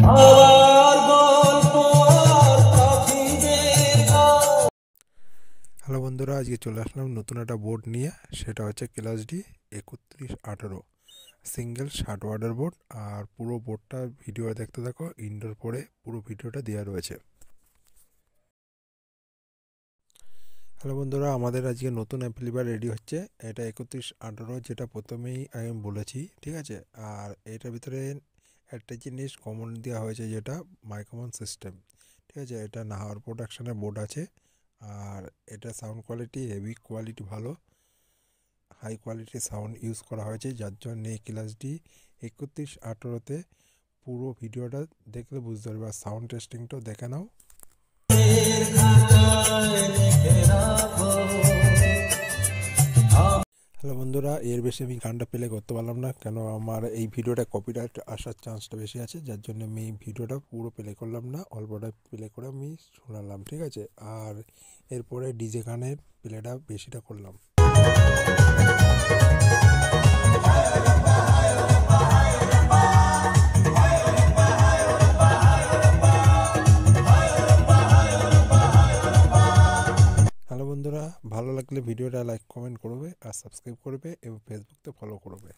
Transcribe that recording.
Hello বন্ধুরা, আজকে চলে আসলাম নতুন একটা বোর্ড নিয়ে। সেটা হচ্ছে ক্লাস ডি 3118 সিঙ্গেল 60 ওয়াটের বোর্ড। আর পুরো বোর্ডটা ভিডিও দেখতে থাকো, ইনডোর পরে পুরো ভিডিওটা দেওয়া রয়েছে। হ্যালো বন্ধুরা, আমাদের আজকে নতুন অ্যাম্পলিফায়ার রেডি হচ্ছে। এটা 3118 যেটা প্রথমেই আমি বলেছি, ঠিক আছে। আর এটার ভিতরে একটা জিনিস কমন দেওয়া হয়েছে, যেটা মাইক্রোফোন সিস্টেম, ঠিক আছে। এটা নাহার প্রোডাকশনের বোর্ড আছে। আর এটা সাউন্ড কোয়ালিটি হেভি কোয়ালিটি ভালো, হাই কোয়ালিটির সাউন্ড ইউজ করা হয়েছে, যার জন্য এই ক্লাস ডি 3118তে পুরো ভিডিওটা দেখলে বুঝতে পারবে। আর সাউন্ড টেস্টিংটাও দেখে নাও। হ্যালো বন্ধুরা, এর বেশি আমি গানটা প্লে করতে পারলাম না, কেন আমার এই ভিডিওটা কপিরাইট আসার চান্সটা বেশি আছে, যার জন্য আমি এই ভিডিওটা পুরো প্লে করলাম না, অল্পটা প্লে করে আমি শোনালাম, ঠিক আছে। আর এরপরে ডিজে গানের প্লেটা বেশিটা করলাম। হ্যালো বন্ধুরা, ভালো লাগলে ভিডিওটা লাইক কমেন্ট করবে আর সাবস্ক্রাইব করবে এবং ফেসবুকতে ফলো করবে।